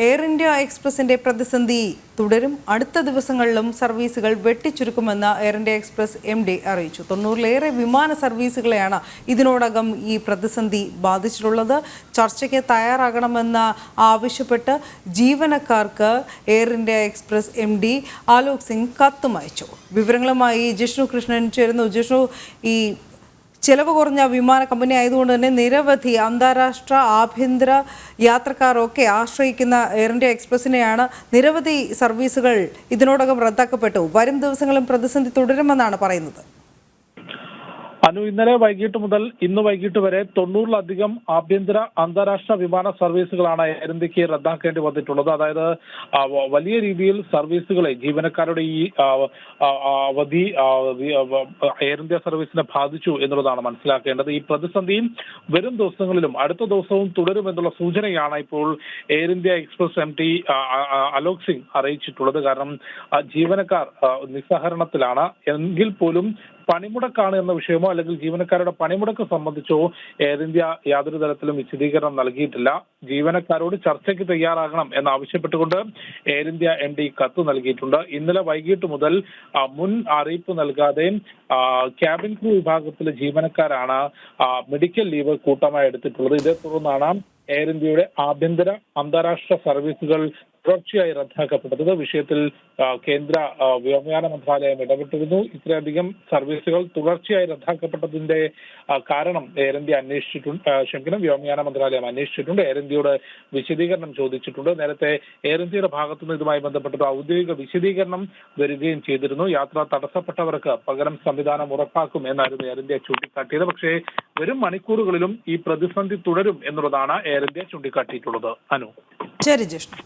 Air India എക്സ്പ്രസിന്റെ പ്രതിസന്ധി തുടരും. അടുത്ത ദിവസങ്ങളിലും സർവീസുകൾ വെട്ടിച്ചുരുക്കുമെന്ന് എയർ ഇന്ത്യ എക്സ്പ്രസ് MD അറിയിച്ചു. 90-ലേറെ വിമാന സർവീസുകളെയാണ് ഇതിനോടകം ഈ പ്രതിസന്ധി ബാധിച്ചിട്ടുള്ളത്. ചർച്ചയ്ക്ക് തയ്യാറാകണമെന്ന് ആവശ്യപ്പെട്ട് ജീവനക്കാർക്ക് air India Express MD Alok Singh കത്തും അയച്ചു. വിവരങ്ങളുമായി ജിഷ്ണു കൃഷ്ണൻ ചേരുന്നു. ജിഷ്ണു, ഈ ചെലവ് കുറഞ്ഞ വിമാന കമ്പനി ആയതുകൊണ്ട് തന്നെ നിരവധി അന്താരാഷ്ട്ര ആഭ്യന്തര യാത്രക്കാരൊക്കെ ആശ്രയിക്കുന്ന എയർ ഇന്ത്യ എക്സ്പ്രസിനെയാണ്. നിരവധി സർവീസുകൾ ഇതിനോടകം റദ്ദാക്കപ്പെട്ടു. വരും ദിവസങ്ങളും പ്രതിസന്ധി തുടരുമെന്നാണ് പറയുന്നത്. ഇന്നലെ വൈകിട്ട് മുതൽ ഇന്ന് വൈകിട്ട് വരെ 90-ലധികം ആഭ്യന്തര അന്താരാഷ്ട്ര വിമാന സർവീസുകളാണ് എയർ ഇന്ത്യക്ക് റദ്ദാക്കേണ്ടി വന്നിട്ടുള്ളത്. അതായത് വലിയ രീതിയിൽ സർവീസുകളെ ജീവനക്കാരുടെ ഈ അവധി എയർ ഇന്ത്യ സർവീസിനെ ബാധിച്ചു എന്നുള്ളതാണ് മനസ്സിലാക്കേണ്ടത്. ഈ പ്രതിസന്ധി വരും ദിവസങ്ങളിലും അടുത്ത ദിവസവും തുടരുമെന്നുള്ള സൂചനയാണ് ഇപ്പോൾ Air India Express MD Alok Singh അറിയിച്ചിട്ടുള്ളത്. കാരണം ജീവനക്കാർ നിസ്സഹരണത്തിലാണ്. എങ്കിൽ പോലും പണിമുടക്കാണ് എന്ന വിഷയമോ അല്ലെങ്കിൽ ജീവനക്കാരുടെ പണിമുടക്ക് സംബന്ധിച്ചോ എയർ ഇന്ത്യ യാതൊരു തരത്തിലും വിശദീകരണം നൽകിയിട്ടില്ല. ജീവനക്കാരോട് ചർച്ചയ്ക്ക് തയ്യാറാകണം എന്നാവശ്യപ്പെട്ടുകൊണ്ട് എയർ ഇന്ത്യ MD കത്ത് നൽകിയിട്ടുണ്ട്. ഇന്നലെ വൈകിട്ട് മുതൽ മുൻ അറിയിപ്പ് നൽകാതെ ക്യാബിൻ ക്രൂ വിഭാഗത്തിലെ ജീവനക്കാരാണ് മെഡിക്കൽ ലീവ് കൂട്ടമായി എടുത്തിട്ടുള്ളത്. ഇതേ തുടർന്നാണ് എയർ ഇന്ത്യയുടെ ആഭ്യന്തര അന്താരാഷ്ട്ര സർവീസുകൾ തുടർച്ചയായി റദ്ദാക്കപ്പെട്ടത്. വിഷയത്തിൽ കേന്ദ്ര വ്യോമയാന മന്ത്രാലയം ഇടപെട്ടിരുന്നു. ഇത്രയധികം സർവീസുകൾ തുടർച്ചയായി റദ്ദാക്കപ്പെട്ടതിന്റെ കാരണം എയർ ഇന്ത്യ വ്യോമയാന മന്ത്രാലയം അന്വേഷിച്ചിട്ടുണ്ട്. എയർ ഇന്ത്യയോട് വിശദീകരണം ചോദിച്ചിട്ടുണ്ട്. നേരത്തെ എയർ ഇന്ത്യയുടെ ഭാഗത്തുനിന്ന് ഇതുമായി ബന്ധപ്പെട്ട് ഔദ്യോഗിക വിശദീകരണം വരികയും ചെയ്തിരുന്നു. യാത്ര തടസ്സപ്പെട്ടവർക്ക് പകരം സംവിധാനം ഉറപ്പാക്കും എന്നായിരുന്നു എയർ ഇന്ത്യ ചൂണ്ടിക്കാട്ടിയത്. പക്ഷേ വരും മണിക്കൂറുകളിലും ഈ പ്രതിസന്ധി തുടരും എന്നുള്ളതാണ് എയർ ഇന്ത്യ ചൂണ്ടിക്കാട്ടിയിട്ടുള്ളത്. ശരി ജിഷ്ണു.